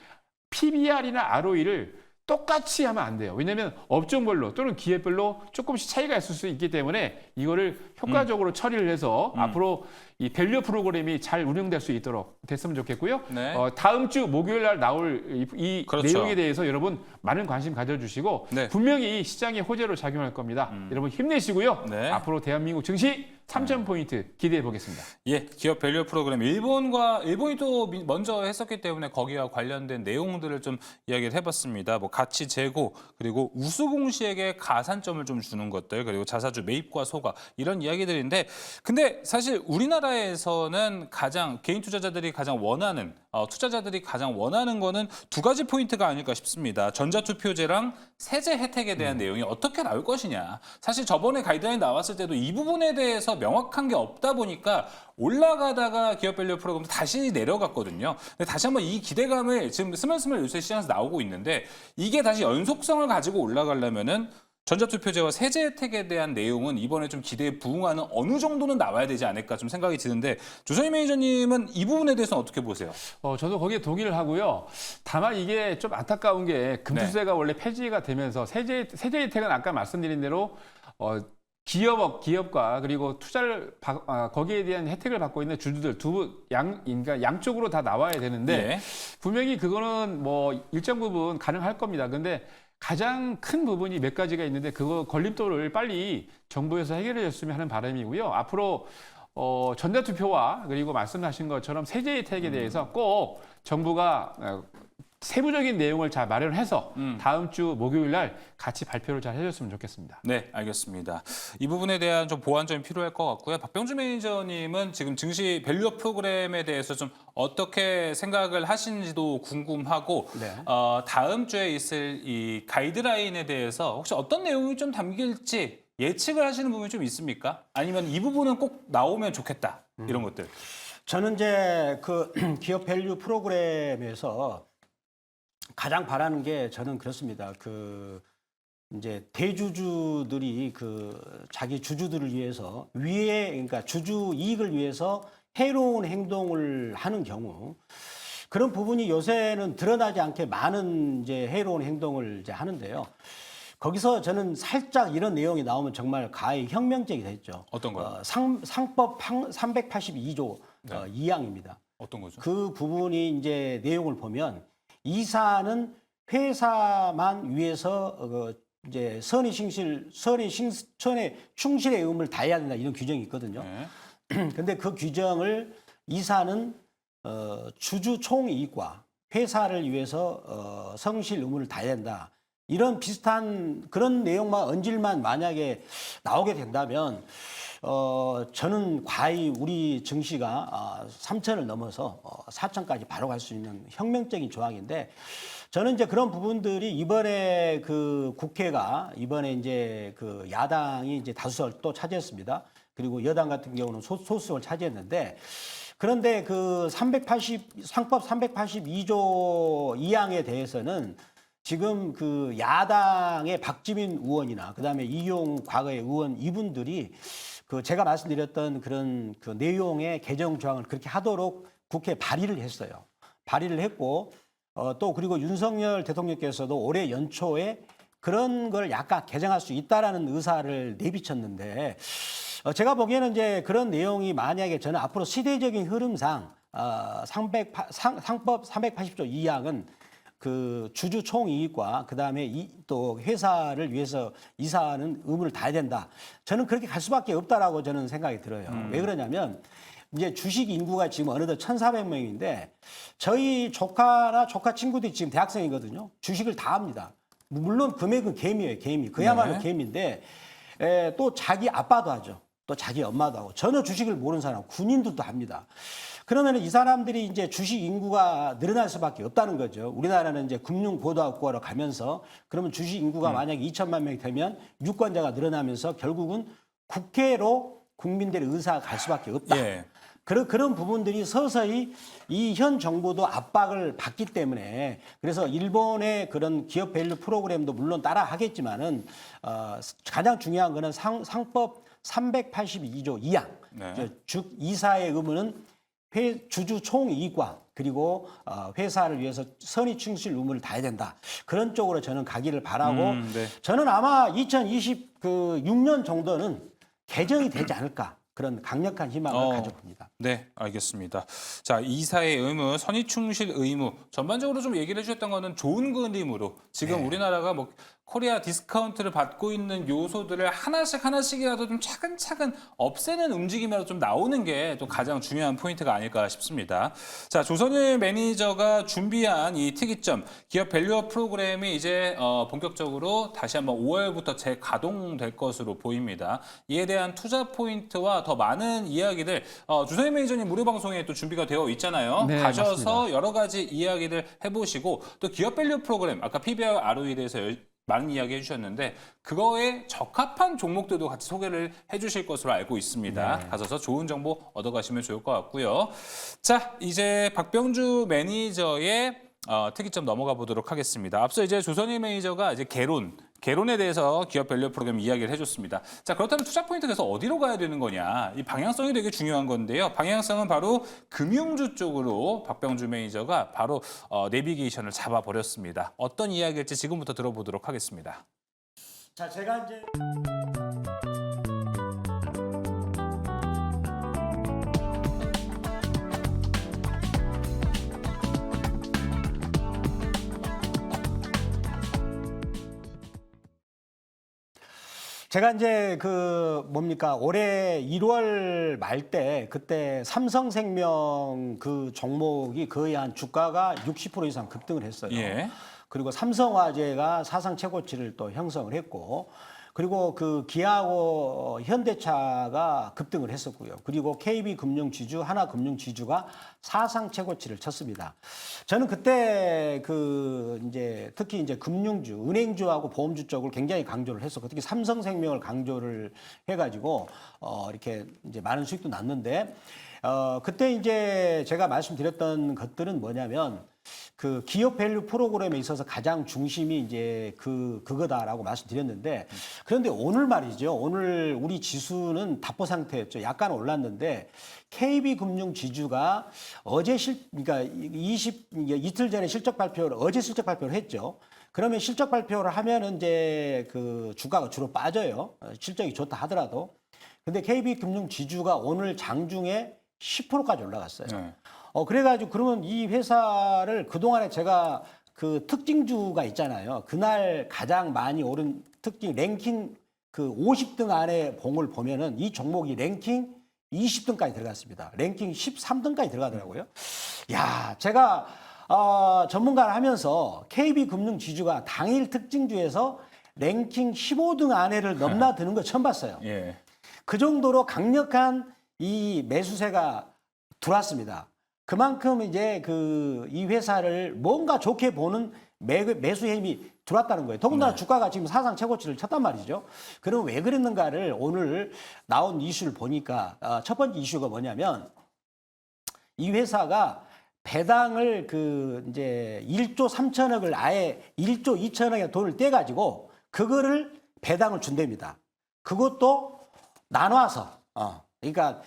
PBR이나 ROE를 똑같이 하면 안 돼요. 왜냐하면 업종별로 또는 기업별로 조금씩 차이가 있을 수 있기 때문에 이거를 효과적으로 처리를 해서 앞으로 이 밸류 프로그램이 잘 운영될 수 있도록 됐으면 좋겠고요. 네. 다음 주 목요일 날 나올 이 그렇죠. 내용에 대해서 여러분 많은 관심 가져주시고 네. 분명히 시장의 호재로 작용할 겁니다. 여러분 힘내시고요. 네. 앞으로 대한민국 증시 3,000포인트 기대해 보겠습니다. 예, 기업 밸류 프로그램 일본이 또 먼저 했었기 때문에 거기와 관련된 내용들을 좀 이야기를 해봤습니다. 뭐 가치 제고 그리고 우수 공시에게 가산점을 좀 주는 것들 그리고 자사주 매입과 소각 이런 이야기들인데 근데 사실 우리나라에서는 가장 개인 투자자들이 가장 원하는 투자자들이 가장 원하는 거는 두 가지 포인트가 아닐까 싶습니다. 전자투표제랑 세제 혜택에 대한 내용이 어떻게 나올 것이냐. 사실 저번에 가이드라인 나왔을 때도 이 부분에 대해서 명확한 게 없다 보니까 올라가다가 기업 밸류 프로그램 다시 내려갔거든요. 근데 다시 한번 이 기대감을 지금 스멀스멀 요새 시장에서 나오고 있는데 이게 다시 연속성을 가지고 올라가려면은 전자투표제와 세제 혜택에 대한 내용은 이번에 좀 기대에 부응하는 어느 정도는 나와야 되지 않을까 좀 생각이 드는데 조선희 매니저님은 이 부분에 대해서는 어떻게 보세요? 저도 거기에 동의를 하고요. 다만 이게 좀 안타까운 게 금투세가 원래 폐지가 되면서 세제 혜택은 아까 말씀드린 대로 기업과 그리고 투자를 거기에 대한 혜택을 받고 있는 주주들 그러니까 양쪽으로 다 나와야 되는데 예. 분명히 그거는 뭐 일정 부분 가능할 겁니다. 근데 가장 큰 부분이 몇 가지가 있는데 그거 걸림돌을 빨리 정부에서 해결해 줬으면 하는 바람이고요. 앞으로 전자투표와 그리고 말씀하신 것처럼 세제 혜택에 대해서 꼭 정부가 세부적인 내용을 잘 마련해서 다음 주 목요일 날 같이 발표를 잘 해줬으면 좋겠습니다. 네, 알겠습니다. 이 부분에 대한 좀 보완점이 필요할 것 같고요. 박병주 매니저님은 지금 증시 밸류업 프로그램에 대해서 좀 어떻게 생각을 하시는지도 궁금하고 네. 다음 주에 있을 이 가이드라인에 대해서 혹시 어떤 내용이 좀 담길지 예측을 하시는 부분이 좀 있습니까? 아니면 이 부분은 꼭 나오면 좋겠다 이런 것들. 저는 이제 그 기업 밸류 프로그램에서 가장 바라는 게 저는 그렇습니다. 이제 대주주들이 자기 주주들을 위해서 그러니까 주주 이익을 위해서 해로운 행동을 하는 경우 그런 부분이 요새는 드러나지 않게 많은 이제 해로운 행동을 이제 하는데요. 거기서 저는 살짝 이런 내용이 나오면 정말 가히 혁명적이 됐죠. 어떤 거요? 상법 382조 2항입니다. 어떤 거죠? 그 부분이 이제 내용을 보면 이사는 회사만 위해서 이제 선의 충실의 의무를 다해야 된다 이런 규정이 있거든요. 네. 근데 그 규정을 이사는 주주 총이익과 회사를 위해서 성실 의무를 다해야 된다. 이런 비슷한 그런 내용만 언질만 만약에 나오게 된다면 저는 과히 우리 증시가 3천을 넘어서 4천까지 바로 갈 수 있는 혁명적인 조항인데 저는 이제 그런 부분들이 이번에 국회가 이번에 이제 야당이 이제 다수를 또 차지했습니다. 그리고 여당 같은 경우는 소수를 차지했는데 그런데 상법 382조 2항에 대해서는 지금 야당의 박지민 의원이나 그다음에 이용 과거의 의원 이분들이 제가 말씀드렸던 그런 내용의 개정 조항을 그렇게 하도록 국회에 발의를 했어요. 발의를 했고 또 그리고 윤석열 대통령께서도 올해 연초에 그런 걸 약간 개정할 수 있다라는 의사를 내비쳤는데 제가 보기에는 이제 그런 내용이 만약에 저는 앞으로 시대적인 흐름상 상법 380조 2항은 주주 총이익과 그다음에 또 회사를 위해서 이사하는 의무를 다해야 된다. 저는 그렇게 갈 수밖에 없다라고 저는 생각이 들어요. 왜 그러냐면 이제 주식 인구가 지금 어느덧 1,400명인데 저희 조카나 조카 친구들이 지금 대학생이거든요. 주식을 다 합니다. 물론 금액은 개미예요, 개미. 그야말로 네. 개미인데 또 자기 아빠도 하죠. 또 자기 엄마도 하고 전혀 주식을 모르는 사람, 군인들도 합니다. 그러면 이 사람들이 이제 주식 인구가 늘어날 수밖에 없다는 거죠. 우리나라는 이제 금융 고도화국가로 가면서 그러면 주식 인구가 만약에 2천만 명이 되면 유권자가 늘어나면서 결국은 국회로 국민들의 의사가 갈 수밖에 없다. 예. 그런 부분들이 서서히 이 현 정부도 압박을 받기 때문에 그래서 일본의 그런 기업 밸류 프로그램도 물론 따라 하겠지만은 가장 중요한 거는 상법 382조 2항. 네. 즉 이사의 의무는 주주 총이익과 그리고 회사를 위해서 선의 충실 의무를 다해야 된다. 그런 쪽으로 저는 가기를 바라고 네. 저는 아마 2026년 정도는 개정이 되지 않을까. 그런 강력한 희망을 가져봅니다. 네, 알겠습니다. 자, 이사의 의무, 선의충실 의무 전반적으로 좀 얘기를 해주셨던 거는 좋은 그림으로 지금 네. 우리나라가 뭐 코리아 디스카운트를 받고 있는 요소들을 하나씩이라도 좀 차근차근 없애는 움직임이라도 좀 나오는 게 또 가장 중요한 포인트가 아닐까 싶습니다. 자, 조선일 매니저가 준비한 이 특이점, 기업 밸류업 프로그램이 이제 본격적으로 다시 한번 5월부터 재가동될 것으로 보입니다. 이에 대한 투자 포인트와 더 많은 이야기들 조선일 매니저님 무료 방송에 또 준비가 되어 있잖아요. 네, 가셔서 맞습니다. 여러 가지 이야기들 해보시고 또 기업 밸류 프로그램, 아까 PBR, ROE에 대해서 많은 이야기 해주셨는데 그거에 적합한 종목들도 같이 소개를 해주실 것으로 알고 있습니다. 네. 가셔서 좋은 정보 얻어가시면 좋을 것 같고요. 자, 이제 박병주 매니저의 특이점 넘어가 보도록 하겠습니다. 앞서 이제 조선일 매니저가 이제 개론에 대해서 기업 밸류 프로그램 이야기를 해줬습니다. 자, 그렇다면 투자 포인트에서 어디로 가야 되는 거냐? 이 방향성이 되게 중요한 건데요. 방향성은 바로 금융주 쪽으로 박병주 매니저가 바로 내비게이션을 잡아버렸습니다. 어떤 이야기일지 지금부터 들어보도록 하겠습니다. 자, 제가 이제 그 뭡니까 올해 1월 말 때 그때 삼성생명 그 종목이 거의 한 주가가 60% 이상 급등을 했어요. 예. 그리고 삼성화재가 사상 최고치를 또 형성을 했고, 그리고 그 기아하고 현대차가 급등을 했었고요. 그리고 KB금융지주, 하나금융지주가 사상 최고치를 쳤습니다. 저는 그때 그 이제 특히 이제 금융주, 은행주하고 보험주 쪽을 굉장히 강조를 했었고, 특히 삼성생명을 강조를 해가지고 이렇게 이제 많은 수익도 났는데, 그때 이제 제가 말씀드렸던 것들은 뭐냐면, 그 기업 밸류 프로그램에 있어서 가장 중심이 이제 그거다라고 말씀드렸는데, 그런데 오늘 말이죠. 오늘 우리 지수는 답보 상태였죠. 약간 올랐는데 KB금융 지주가 그러니까 이틀 전에 어제 실적 발표를 했죠. 그러면 실적 발표를 하면은 이제 그 주가가 주로 빠져요. 실적이 좋다 하더라도. 근데 KB금융 지주가 오늘 장중에 10%까지 올라갔어요. 네. 그래가지고 그러면 이 회사를 그동안에 제가 그 특징주가 있잖아요. 그날 가장 많이 오른 특징 랭킹 그 50등 안에 봉을 보면은 이 종목이 랭킹 20등까지 들어갔습니다. 랭킹 13등까지 들어가더라고요. 야, 제가 전문가를 하면서 KB금융지주가 당일 특징주에서 랭킹 15등 안에를 넘나드는 거 처음 봤어요. 예. 그 정도로 강력한 이 매수세가 들어왔습니다. 그만큼 이제 이 회사를 뭔가 좋게 보는 매수 힘이 들어왔다는 거예요. 더군다나 주가가 지금 사상 최고치를 쳤단 말이죠. 그럼 왜 그랬는가를 오늘 나온 이슈를 보니까 첫 번째 이슈가 뭐냐면 이 회사가 배당을 이제 1조 3천억을 아예 1조 2천억의 돈을 떼가지고 그거를 배당을 준답니다. 그것도 나눠서 그러니까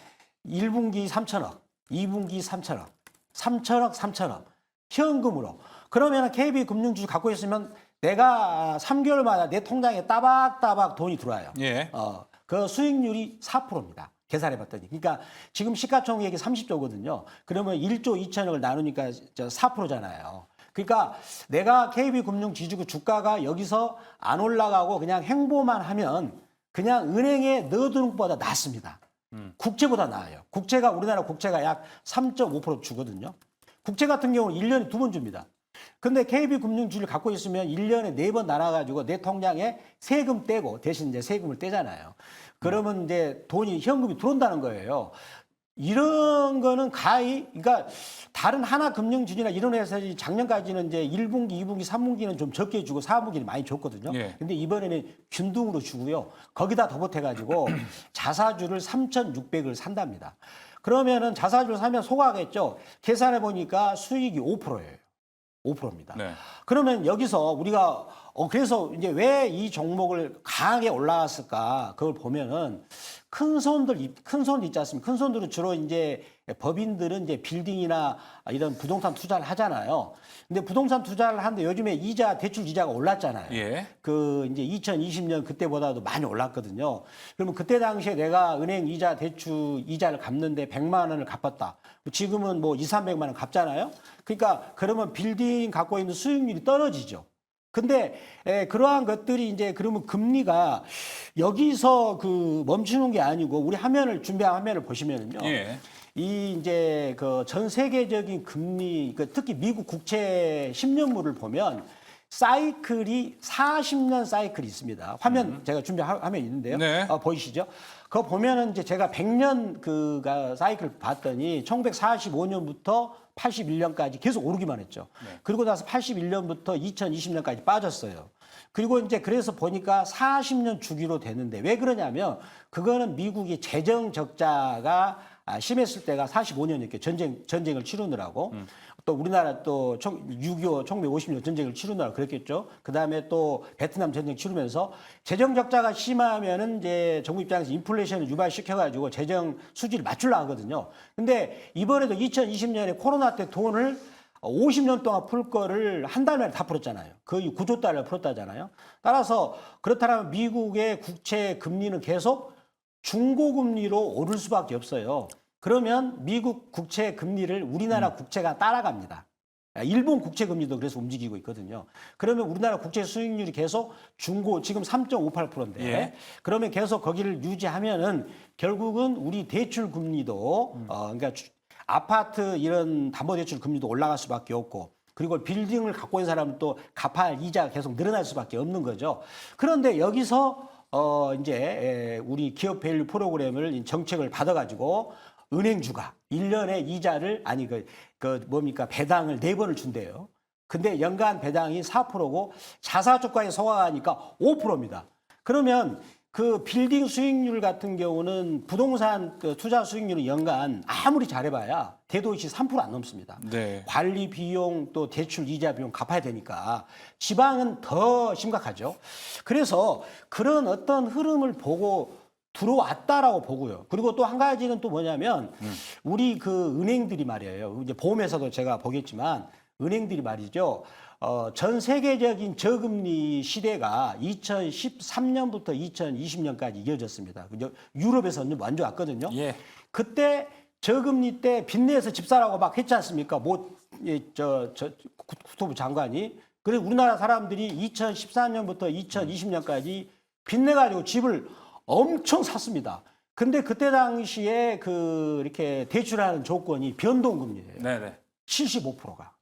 1분기 3천억, 2분기 3천억, 3천억 현금으로. 그러면 KB금융주 갖고 있으면 내가 3개월마다 내 통장에 따박따박 돈이 들어와요. 예. 그 수익률이 4%입니다. 계산해봤더니. 그러니까 지금 시가총액이 30조거든요. 그러면 1조 2천억을 나누니까 4%잖아요. 그러니까 내가 KB금융지주 주가가 여기서 안 올라가고 그냥 행보만 하면 그냥 은행에 넣어두는 것보다 낫습니다. 국채보다 나아요. 우리나라 국채가 약 3.5% 주거든요. 국채 같은 경우는 1년에 2번 줍니다. 근데 KB금융지주를 갖고 있으면 1년에 4번 나눠가지고 내 통장에 세금 떼고 대신 이제 세금을 떼잖아요. 그러면 이제 현금이 들어온다는 거예요. 이런 거는 그러니까 다른 하나금융지주나 이런 회사들이 작년까지는 이제 1분기, 2분기, 3분기는 좀 적게 주고 4분기는 많이 줬거든요. 예. 근데 이번에는 균등으로 주고요. 거기다 더 보태가지고 자사주를 3,600을 산답니다. 그러면은 자사주를 사면 소가겠죠. 계산해 보니까 수익이 5%예요. 5%입니다. 네. 그러면 여기서 우리가 그래서 이제 왜 이 종목을 강하게 올라갔을까? 그걸 보면은 큰 손들 있지 않습니까? 큰 손들은 주로 이제 법인들은 이제 빌딩이나 이런 부동산 투자를 하잖아요. 근데 부동산 투자를 하는데 요즘에 대출 이자가 올랐잖아요. 예. 이제 2020년 그때보다도 많이 올랐거든요. 그러면 그때 당시에 내가 은행 이자를 갚는데 100만 원을 갚았다. 지금은 뭐 200, 300만 원 갚잖아요. 그러니까 그러면 빌딩 갖고 있는 수익률이 떨어지죠. 근데 그러한 것들이 이제 그러면 금리가 여기서 그 멈추는 게 아니고 우리 준비한 화면을 보시면은요. 예. 이 이제 그 전 세계적인 금리, 특히 미국 국채 10년물을 보면 사이클이 40년 사이클이 있습니다. 화면 제가 준비한 화면 있는데요. 네. 보이시죠? 그거 보면은 이제 제가 100년 그가 사이클 봤더니 1945년부터 81년까지 계속 오르기만 했죠. 그리고 나서 81년부터 2020년까지 빠졌어요. 그리고 이제 그래서 보니까 40년 주기로 되는데 왜 그러냐면 그거는 미국이 재정 적자가 심했을 때가 45년이었게 전쟁을 치르느라고 또 우리나라 또 6.25 1950년 전쟁을 치르느라 그랬겠죠. 그다음에 또 베트남 전쟁 치르면서 재정 적자가 심하면은 이제 정부 입장에서 인플레이션을 유발시켜 가지고 재정 수지를 맞추려 하거든요. 근데 이번에도 2020년에 코로나 때 돈을 50년 동안 풀 거를 한 달 만에 다 풀었잖아요. 거의 9조 달러를 풀었다잖아요. 따라서 그렇다면 미국의 국채 금리는 계속 중고금리로 오를 수밖에 없어요. 그러면 미국 국채 금리를 우리나라 국채가 따라갑니다. 일본 국채 금리도 그래서 움직이고 있거든요. 그러면 우리나라 국채 수익률이 계속 지금 3.58%인데 예. 그러면 계속 거기를 유지하면은 결국은 우리 대출 금리도 그러니까 아파트 이런 담보대출 금리도 올라갈 수밖에 없고 그리고 빌딩을 갖고 있는 사람은 또 갚아야 할 이자가 계속 늘어날 수밖에 없는 거죠. 그런데 여기서 이제 우리 기업 밸류 프로그램을 정책을 받아가지고 은행주가 1년에 이자를 배당을 4번을 준대요. 근데 연간 배당이 4%고 자사주가에 소화하니까 5%입니다. 그러면 그 빌딩 수익률 같은 경우는 부동산 투자 수익률은 연간 아무리 잘해봐야 대도시 3% 안 넘습니다. 네. 관리 비용 또 대출 이자 비용 갚아야 되니까 지방은 더 심각하죠. 그래서 그런 어떤 흐름을 보고 들어왔다라고 보고요. 그리고 또 한 가지는 또 뭐냐면 우리 그 은행들이 말이에요. 이제 보험에서도 제가 보겠지만 은행들이 말이죠. 전 세계적인 저금리 시대가 2013년부터 2020년까지 이어졌습니다. 유럽에서는 완전 왔거든요. 예. 그때 저금리 때 빚내서 집 사라고 막 했지 않습니까? 국토부 장관이. 그래서 우리나라 사람들이 2014년부터 2020년까지 빚내가지고 집을 엄청 샀습니다. 근데 그때 당시에 이렇게 대출하는 조건이 변동금리예요. 네네. 75%가.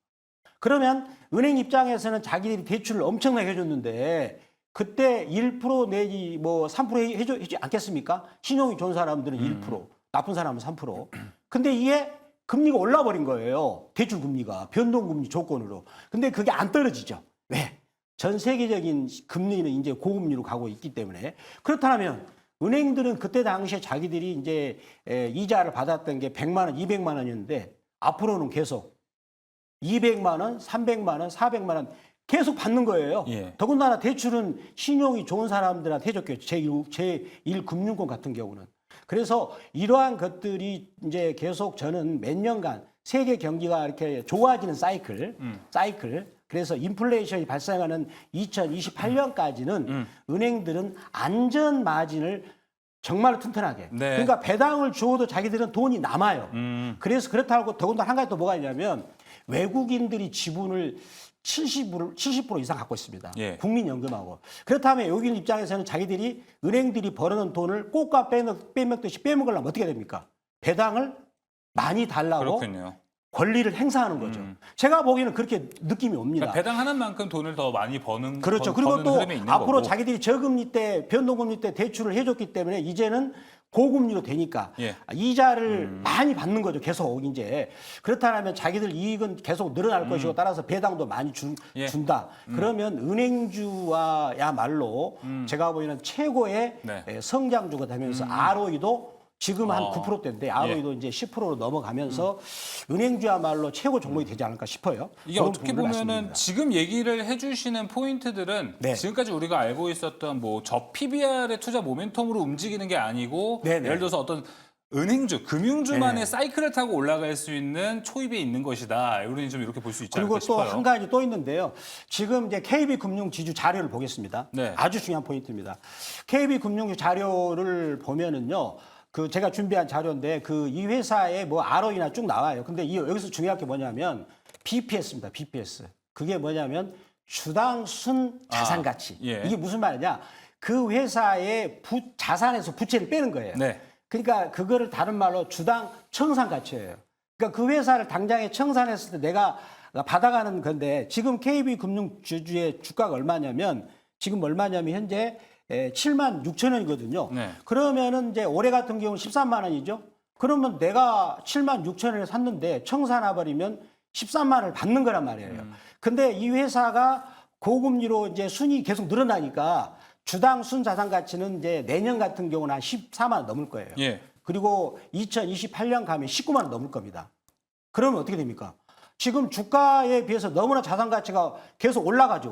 그러면 은행 입장에서는 자기들이 대출을 엄청나게 해줬는데 그때 1% 내지 뭐 3% 해주지 않겠습니까? 신용이 좋은 사람들은 1%, 나쁜 사람은 3%. 근데 이게 금리가 올라버린 거예요. 대출 금리가 변동금리 조건으로. 근데 그게 안 떨어지죠. 왜? 전 세계적인 금리는 이제 고금리로 가고 있기 때문에 그렇다면 은행들은 그때 당시에 자기들이 이제 이자를 받았던 게 100만 원, 200만 원이었는데 앞으로는 계속 200만 원, 300만 원, 400만 원 계속 받는 거예요. 예. 더군다나 대출은 신용이 좋은 사람들한테 해줬겠죠. 제1금융권 같은 경우는. 그래서 이러한 것들이 이제 계속 저는 몇 년간 세계 경기가 이렇게 좋아지는 사이클. 그래서 인플레이션이 발생하는 2028년까지는 은행들은 안전 마진을 정말 튼튼하게. 네. 그러니까 배당을 줘도 자기들은 돈이 남아요. 그래서 그렇다고 더군다나 한 가지 또 뭐가 있냐면 외국인들이 지분을 70% 이상 갖고 있습니다. 예. 국민연금하고. 그렇다면 외국인 입장에서는 자기들이 은행들이 벌어놓은 돈을 꽃과 빼먹듯이 빼먹으려면 어떻게 됩니까? 배당을 많이 달라고 그렇군요. 권리를 행사하는 거죠. 제가 보기에는 그렇게 느낌이 옵니다. 그러니까 배당하는 만큼 돈을 더 많이 버는 그렇죠. 그리고 버는 또 흐름이 있는 앞으로 거고. 자기들이 저금리 때 변동금리 때 대출을 해줬기 때문에 이제는 고금리로 되니까 예. 이자를 많이 받는 거죠. 계속 이제 그렇다면 자기들 이익은 계속 늘어날 것이고 따라서 배당도 많이 예. 준다. 그러면 은행주와야말로 제가 보기에는 최고의 네. 성장주가 되면서 ROE도 지금 한 9%대인데 ROE도 예. 이제 10%로 넘어가면서 은행주야말로 최고 종목이 되지 않을까 싶어요. 이게 그런 어떻게 부분을 보면은 말씀드립니다. 지금 얘기를 해주시는 포인트들은 네. 지금까지 우리가 알고 있었던 뭐 PBR의 투자 모멘텀으로 움직이는 게 아니고 네네. 예를 들어서 어떤 은행주, 금융주만의 네. 사이클을 타고 올라갈 수 있는 초입에 있는 것이다. 우리는 좀 이렇게 볼 수 있지 그리고 않을까 또 싶어요. 한 가지 또 있는데요. 지금 이제 KB금융지주 자료를 보겠습니다. 네. 아주 중요한 포인트입니다. KB금융주 자료를 보면은요. 제가 준비한 자료인데 이 회사의 뭐 ROE나 쭉 나와요. 근데 여기서 중요한 게 뭐냐면 BPS입니다. BPS. 그게 뭐냐면 주당 순 자산 가치. 예. 이게 무슨 말이냐? 그 회사의 자산에서 부채를 빼는 거예요. 네. 그러니까 그거를 다른 말로 주당 청산 가치예요. 그러니까 그 회사를 당장에 청산했을 때 내가 받아가는 건데 지금 KB금융주주의 주가가 얼마냐면 지금 얼마냐면 현재 7만 6천 원이거든요. 네. 그러면은 이제 올해 같은 경우는 13만 원이죠. 그러면 내가 7만 6천 원에 샀는데 청산해버리면 13만 원을 받는 거란 말이에요. 근데 이 회사가 고금리로 이제 순이 계속 늘어나니까 주당 순자산 가치는 이제 내년 같은 경우는 한 14만 원 넘을 거예요. 예. 그리고 2028년 가면 19만 원 넘을 겁니다. 그러면 어떻게 됩니까? 지금 주가에 비해서 너무나 자산 가치가 계속 올라가지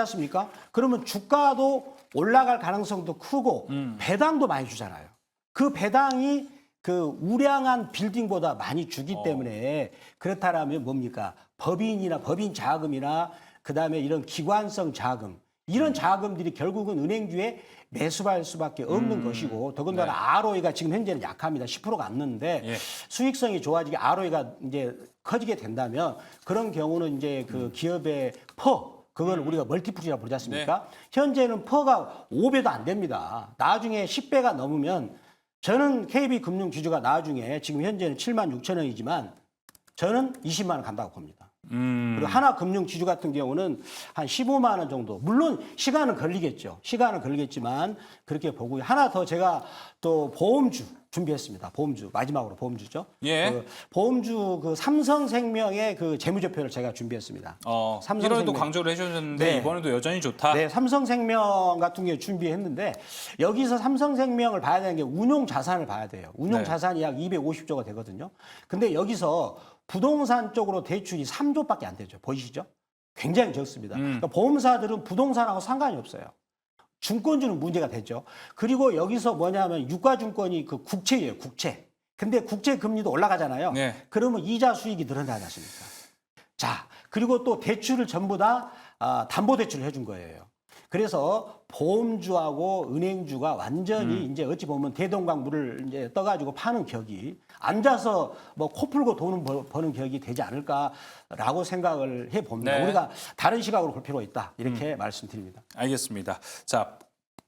않습니까? 그러면 주가도 올라갈 가능성도 크고 배당도 많이 주잖아요. 그 배당이 그 우량한 빌딩보다 많이 주기 때문에 그렇다라면 뭡니까? 법인 자금이나 그다음에 이런 기관성 자금 이런 자금들이 결국은 은행주에 매수할 수밖에 없는 것이고 더군다나 ROE가 지금 현재는 약합니다. 10%가 안 넣는데 예. 수익성이 좋아지게 ROE가 이제 커지게 된다면 그런 경우는 이제 그 기업의 그걸 우리가 멀티플이라고 부르지 않습니까? 현재는 퍼가 5배도 안 됩니다. 나중에 10배가 넘으면 저는 KB금융주주가 나중에 지금 현재는 7만 6천 원이지만 저는 20만 원 간다고 봅니다. 그리고 하나금융지주 같은 경우는 한 15만 원 정도. 물론 시간은 걸리겠지만 그렇게 보고 하나 더 제가 또 보험주 준비했습니다. 보험주 마지막으로 보험주죠. 예. 그 보험주 그 삼성생명의 그 재무제표를 제가 준비했습니다. 1월도 강조를 해주셨는데 네. 이번에도 여전히 좋다. 네, 삼성생명 같은 경우 준비했는데 여기서 삼성생명을 봐야 되는 게 운용 자산을 봐야 돼요. 운용 네. 자산이 약 250조가 되거든요. 근데 여기서 부동산 쪽으로 대출이 3조밖에 안 되죠. 보이시죠? 굉장히 적습니다. 그러니까 보험사들은 부동산하고 상관이 없어요. 증권주는 문제가 되죠. 그리고 여기서 뭐냐면 유가증권이 그 국채예요, 국채. 근데 국채 금리도 올라가잖아요. 네. 그러면 이자 수익이 늘어나지 않습니까? 자, 그리고 또 대출을 전부 다 담보대출을 해준 거예요. 그래서 보험주하고 은행주가 완전히 이제 어찌 보면 대동강물을 이제 떠가지고 파는 격이 앉아서 뭐 코 풀고 돈을 버는 격이 되지 않을까라고 생각을 해 봅니다. 네. 우리가 다른 시각으로 볼 필요가 있다 이렇게 말씀드립니다. 알겠습니다. 자,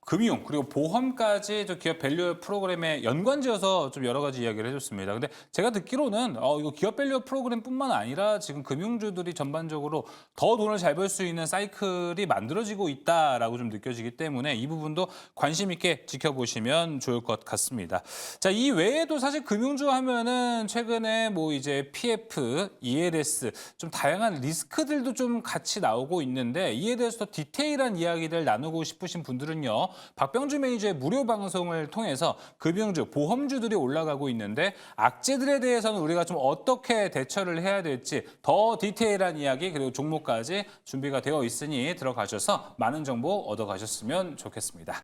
금융 그리고 보험까지 저 기업 밸류 프로그램에 연관지어서 좀 여러 가지 이야기를 해줬습니다. 근데 제가 듣기로는 이거 기업 밸류 프로그램뿐만 아니라 지금 금융주들이 전반적으로 더 돈을 잘 벌 수 있는 사이클이 만들어지고 있다라고 좀 느껴지기 때문에 이 부분도 관심 있게 지켜보시면 좋을 것 같습니다. 자, 이 외에도 사실 금융주 하면은 최근에 뭐 이제 PF, ELS 좀 다양한 리스크들도 좀 같이 나오고 있는데 이에 대해서 더 디테일한 이야기를 나누고 싶으신 분들은요. 박병주 매니저의 무료 방송을 통해서 금융주, 보험주들이 올라가고 있는데 악재들에 대해서는 우리가 좀 어떻게 대처를 해야 될지 더 디테일한 이야기 그리고 종목까지 준비가 되어 있으니 들어가셔서 많은 정보 얻어가셨으면 좋겠습니다.